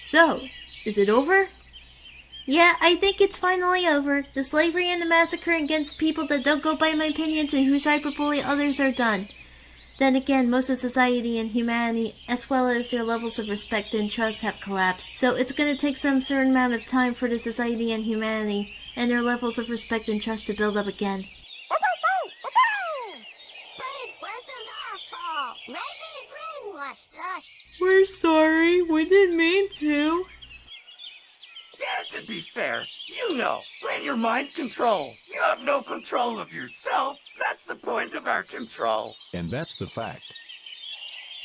So, is it over? Yeah, I think it's finally over. The slavery and the massacre against people that don't go by my opinions and who cyberbully others are done. Then again, most of society and humanity, as well as their levels of respect and trust, have collapsed. So it's going to take some certain amount of time for the society and humanity and their levels of respect and trust to build up again. But it wasn't our fault. Lizzie brainwashed us. We're sorry. We didn't mean to. Yeah, to be fair, when you're mind control, you have no control of yourself. That's the point of our control. And that's the fact.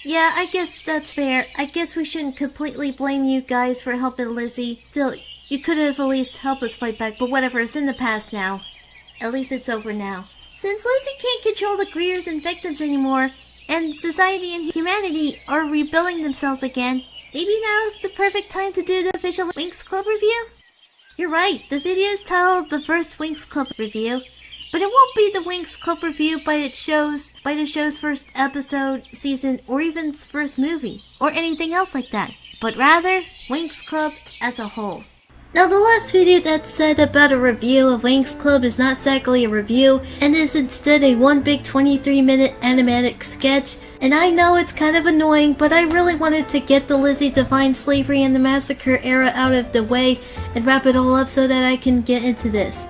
Yeah, I guess that's fair. I guess we shouldn't completely blame you guys for helping Lizzie. Still, you could have at least helped us fight back, but whatever, it's in the past now. At least it's over now. Since Lizzie can't control the grievers and victims anymore, and society and humanity are rebuilding themselves again, maybe now's the perfect time to do the official Winx Club review? You're right, the video is titled the first Winx Club review, but it won't be the Winx Club review by the show's first episode, season, or even its first movie, or anything else like that, but rather, Winx Club as a whole. Now the last video that said about a review of Winx Club is not exactly a review, and is instead a one big 23-minute animatic sketch. And I know it's kind of annoying, but I really wanted to get the Lizzie Divine Slavery and the Massacre era out of the way and wrap it all up so that I can get into this.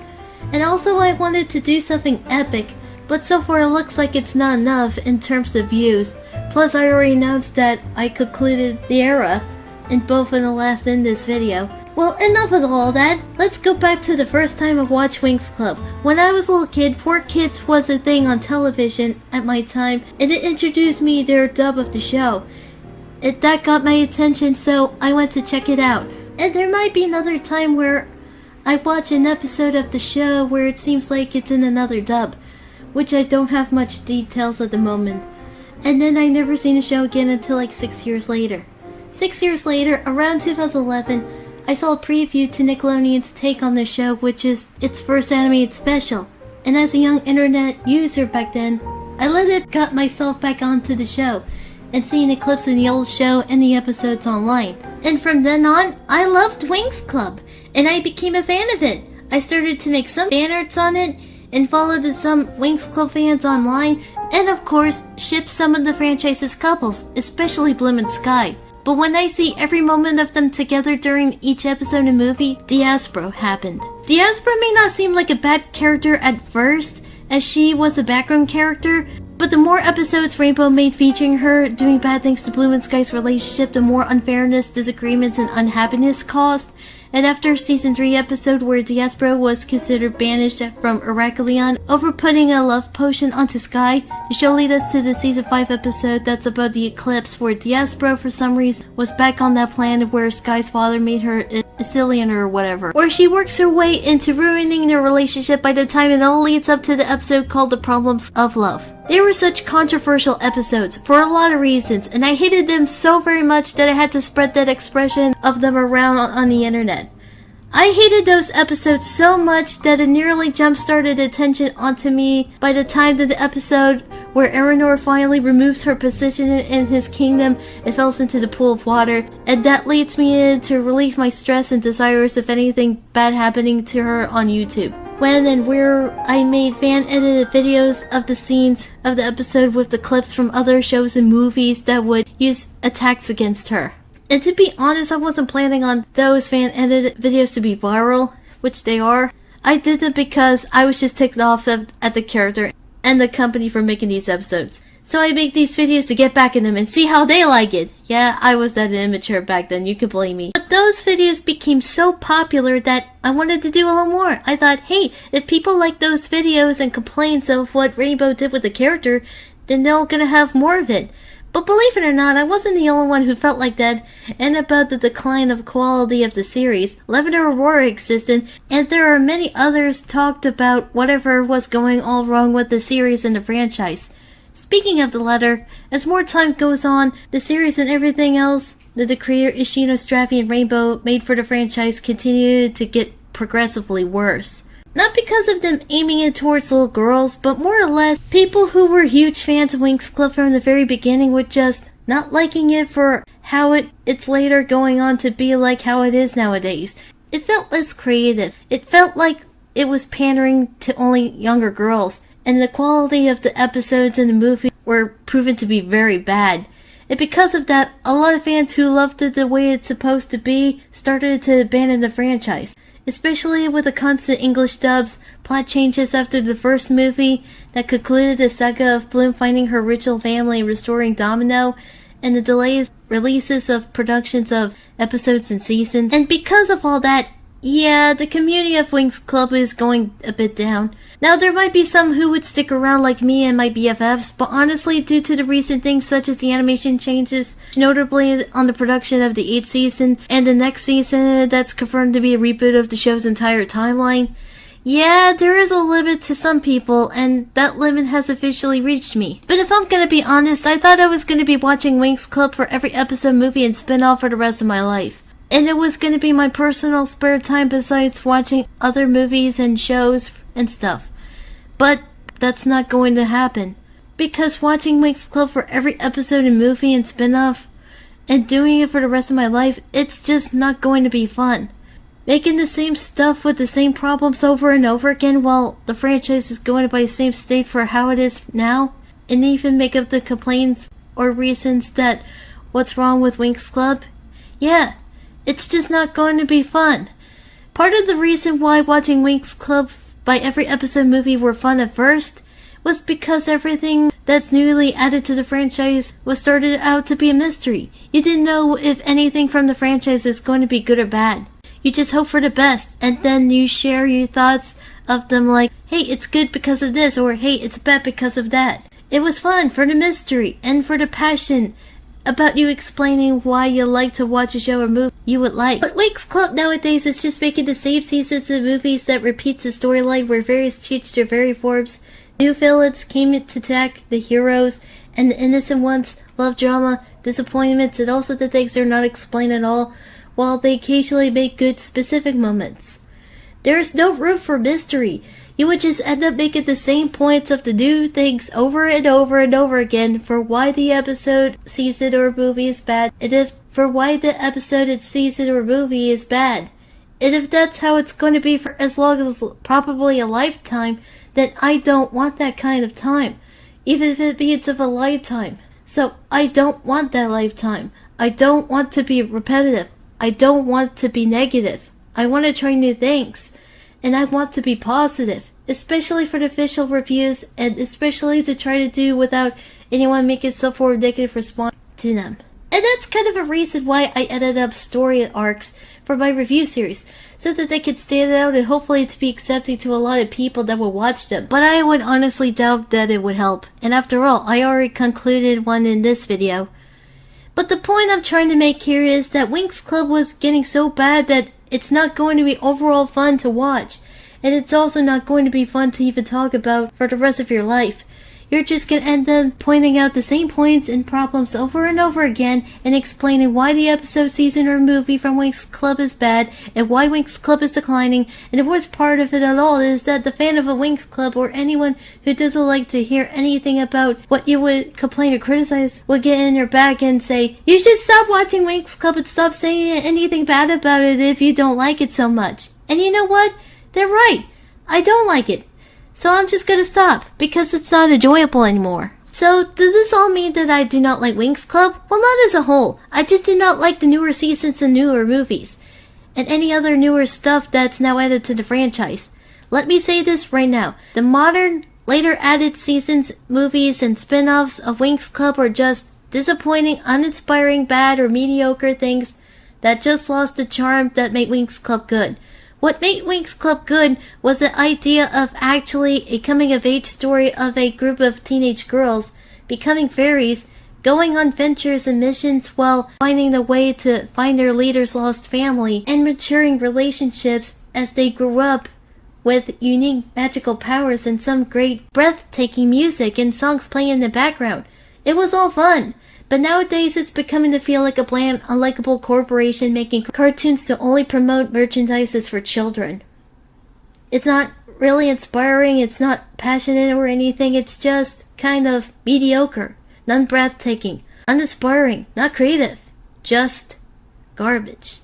And also I wanted to do something epic, but so far it looks like it's not enough in terms of views. Plus I already announced that I concluded the era in both in the last and this video. Well, enough of all that. Let's go back to the first time I watched Winx Club. When I was a little kid, 4Kids was a thing on television at my time, and it introduced me to their dub of the show. That got my attention, so I went to check it out. And there might be another time where I watch an episode of the show where it seems like it's in another dub, which I don't have much details at the moment. And then I never seen the show again until like 6 years later. 6 years later, around 2011, I saw a preview to Nickelodeon's take on the show, which is its first animated special. And as a young internet user back then, I got myself back onto the show and seeing clips of the old show and the episodes online. And from then on, I loved Winx Club, and I became a fan of it. I started to make some fan arts on it, and followed some Winx Club fans online, and of course, shipped some of the franchise's couples, especially Bloom and Sky. But when I see every moment of them together during each episode and movie, Diaspro happened. Diaspro may not seem like a bad character at first, as she was a background character, but the more episodes Rainbow made featuring her doing bad things to Bloom and Sky's relationship, the more unfairness, disagreements, and unhappiness caused. And after season 3 episode where Diaspro was considered banished from Heracleon over putting a love potion onto Sky, the show led us to the season 5 episode that's about the eclipse where Diaspro for some reason was back on that planet where Sky's father made her a Sicilian or whatever. Where she works her way into ruining their relationship by the time it all leads up to the episode called The Problems of Love. They were such controversial episodes for a lot of reasons, and I hated them so very much that I had to spread that expression of them around on the internet. I hated those episodes so much that it nearly jump-started attention onto me by the time that the episode where Eleanor finally removes her position in his kingdom and falls into the pool of water, and that leads me to relieve my stress and desires of anything bad happening to her on YouTube. When and where I made fan-edited videos of the scenes of the episode with the clips from other shows and movies that would use attacks against her. And to be honest, I wasn't planning on those fan-edited videos to be viral, which they are. I did it because I was just ticked off at the character and the company for making these episodes. So I make these videos to get back at them and see how they like it. Yeah, I was that immature back then, you can blame me. But those videos became so popular that I wanted to do a little more. I thought, hey, if people like those videos and complaints of what Rainbow did with the character, then they're gonna have more of it. But believe it or not, I wasn't the only one who felt like that, and about the decline of quality of the series. Lavender Aurora existed, and there are many others talked about whatever was going all wrong with the series and the franchise. Speaking of the latter, as more time goes on, the series and everything else that the creator Ishino, Straffy, and Rainbow made for the franchise continued to get progressively worse. Not because of them aiming it towards little girls, but more or less, people who were huge fans of Winx Club from the very beginning were just not liking it for how it's later going on to be like how it is nowadays. It felt less creative. It felt like it was pandering to only younger girls, and the quality of the episodes in the movie were proven to be very bad. And because of that, a lot of fans who loved it the way it's supposed to be started to abandon the franchise. Especially with the constant English dubs, plot changes after the first movie that concluded the saga of Bloom finding her original family and restoring Domino, and the delays releases of productions of episodes and seasons. And because of all that, yeah, the community of Winx Club is going a bit down. Now, there might be some who would stick around like me and my BFFs, but honestly, due to the recent things such as the animation changes, notably on the production of the 8th season, and the next season that's confirmed to be a reboot of the show's entire timeline, yeah, there is a limit to some people, and that limit has officially reached me. But if I'm gonna be honest, I thought I was gonna be watching Winx Club for every episode, movie, and spin-off for the rest of my life. And it was gonna be my personal spare time besides watching other movies and shows and stuff. But that's not going to happen. Because watching Winx Club for every episode and movie and spin-off, and doing it for the rest of my life, it's just not going to be fun. Making the same stuff with the same problems over and over again while the franchise is going by the same state for how it is now, and even make up the complaints or reasons that what's wrong with Winx Club, yeah, it's just not going to be fun. Part of the reason why watching Winx Club by every episode movie were fun at first was because everything that's newly added to the franchise was started out to be a mystery. You didn't know if anything from the franchise is going to be good or bad. You just hope for the best, and then you share your thoughts of them like, hey, it's good because of this, or hey, it's bad because of that. It was fun for the mystery and for the passion about you explaining why you like to watch a show or movie you would like. But Winx Club nowadays is just making the same seasons of movies that repeats the storyline where various change their very forms. New villains came to attack the heroes, and the innocent ones love drama, disappointments, and also the things are not explained at all, while they occasionally make good specific moments. There is no room for mystery. You would just end up making the same points of the new things over and over and over again for why the episode, season, or movie is bad, and if for why the episode, season, or movie is bad. And if that's how it's going to be for as long as probably a lifetime, then I don't want that kind of time, even if it means of a lifetime. So I don't want that lifetime. I don't want to be repetitive. I don't want to be negative. I want to try new things. And I want to be positive, especially for the official reviews, and especially to try to do without anyone making some form of negative response to them. And that's kind of a reason why I edited up story arcs for my review series, so that they could stand out and hopefully to be accepting to a lot of people that will watch them. But I would honestly doubt that it would help. And after all, I already concluded one in this video. But the point I'm trying to make here is that Winx Club was getting so bad that it's not going to be overall fun to watch. And it's also not going to be fun to even talk about for the rest of your life. You're just going to end up pointing out the same points and problems over and over again and explaining why the episode, season, or movie from Winx Club is bad and why Winx Club is declining. And the worst part of it at all is that the fan of a Winx Club or anyone who doesn't like to hear anything about what you would complain or criticize will get in your back and say, you should stop watching Winx Club and stop saying anything bad about it if you don't like it so much. And you know what? They're right. I don't like it. So I'm just gonna stop, because it's not enjoyable anymore. So, does this all mean that I do not like Winx Club? Well, not as a whole. I just do not like the newer seasons and newer movies. And any other newer stuff that's now added to the franchise. Let me say this right now. The modern, later added seasons, movies, and spin-offs of Winx Club are just disappointing, uninspiring, bad, or mediocre things that just lost the charm that made Winx Club good. What made Winx Club good was the idea of actually a coming-of-age story of a group of teenage girls becoming fairies, going on ventures and missions while finding the way to find their leader's lost family, and maturing relationships as they grew up with unique magical powers and some great breathtaking music and songs playing in the background. It was all fun. But nowadays it's becoming to feel like a bland, unlikable corporation making cartoons to only promote merchandises for children. It's not really inspiring, it's not passionate or anything, it's just kind of mediocre, non-breathtaking, uninspiring, not creative. just garbage.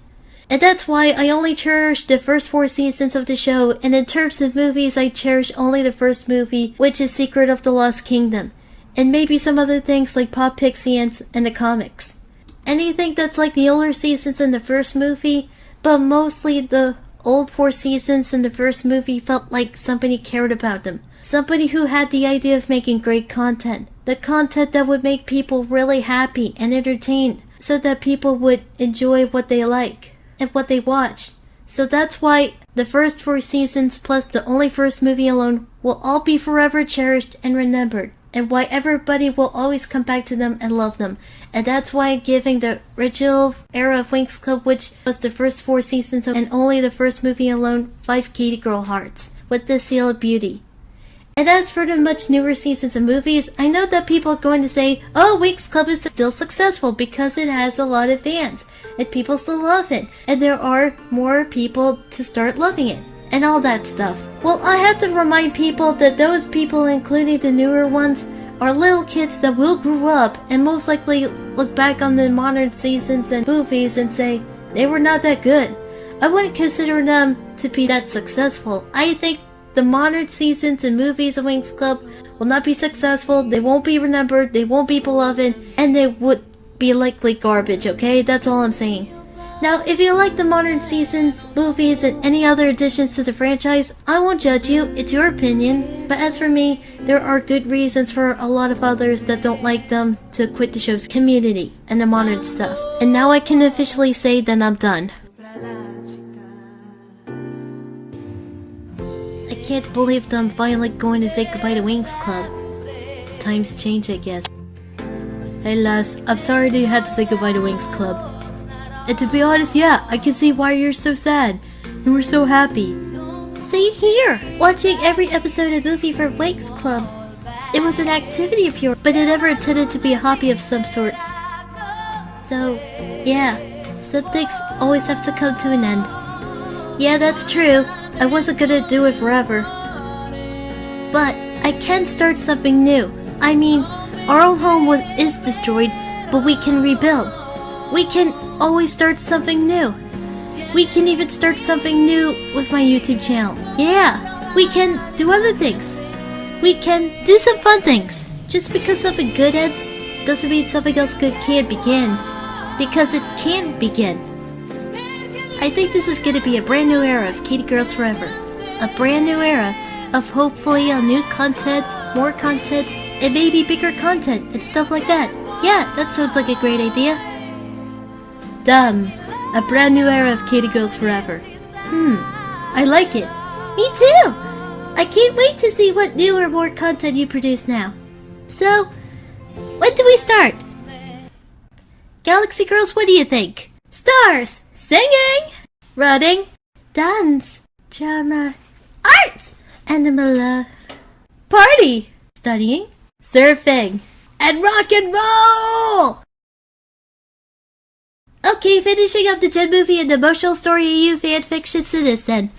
And that's why I only cherish the first 4 seasons of the show, and in terms of movies, I cherish only the first movie, which is Secret of the Lost Kingdom, and maybe some other things like Pop Pixie and the comics. Anything that's like the older seasons in the first movie, but mostly the old 4 seasons in the first movie felt like somebody cared about them. Somebody who had the idea of making great content. The content that would make people really happy and entertained, so that people would enjoy what they like and what they watch. So that's why the first 4 seasons plus the only first movie alone will all be forever cherished and remembered, and why everybody will always come back to them and love them. And that's why I'm giving the original era of Winx Club, which was the first 4 seasons and only the first movie alone, 5 KatieGirl hearts, with the seal of beauty. And as for the much newer seasons of movies, I know that people are going to say, oh, Winx Club is still successful because it has a lot of fans, and people still love it, and there are more people to start loving it, and all that stuff. Well, I have to remind people that those people, including the newer ones, are little kids that will grow up and most likely look back on the modern seasons and movies and say, they were not that good. I wouldn't consider them to be that successful. I think the modern seasons and movies of Winx Club will not be successful, they won't be remembered, they won't be beloved, and they would be likely garbage, okay? That's all I'm saying. Now, if you like the modern seasons, movies, and any other additions to the franchise, I won't judge you, it's your opinion. But as for me, there are good reasons for a lot of others that don't like them to quit the show's community and the modern stuff. And now I can officially say that I'm done. I can't believe that I'm finally going to say goodbye to Winx Club. Times change, I guess. Hey lass, I'm sorry that you had to say goodbye to Winx Club. And to be honest, yeah, I can see why you're so sad. You were so happy. Same here! Watching every episode of movie for Winx Club. It was an activity of yours, but it never intended to be a hobby of some sorts. So, yeah, some things always have to come to an end. Yeah, that's true. I wasn't gonna do it forever. But I can start something new. I mean, our old home is destroyed, but we can rebuild. We can always start something new. We can even start something new with my YouTube channel. Yeah, we can do other things. We can do some fun things. Just because something good ends, doesn't mean something else good can't begin. Because it can begin. I think this is going to be a brand new era of KatieGirlsForever. A brand new era of hopefully a new content, more content, and maybe bigger content and stuff like that. Yeah, that sounds like a great idea. Done. A brand new era of KatieGirlsForever. I like it. Me too! I can't wait to see what new or more content you produce now. So, when do we start? Galaxy Girls, what do you think? Stars! Singing! Running! Dance! Drama! Arts! Animal party! Studying! Surfing! And rock and roll! Okay, finishing up the Jen movie and the emotional story of you fanfiction citizen.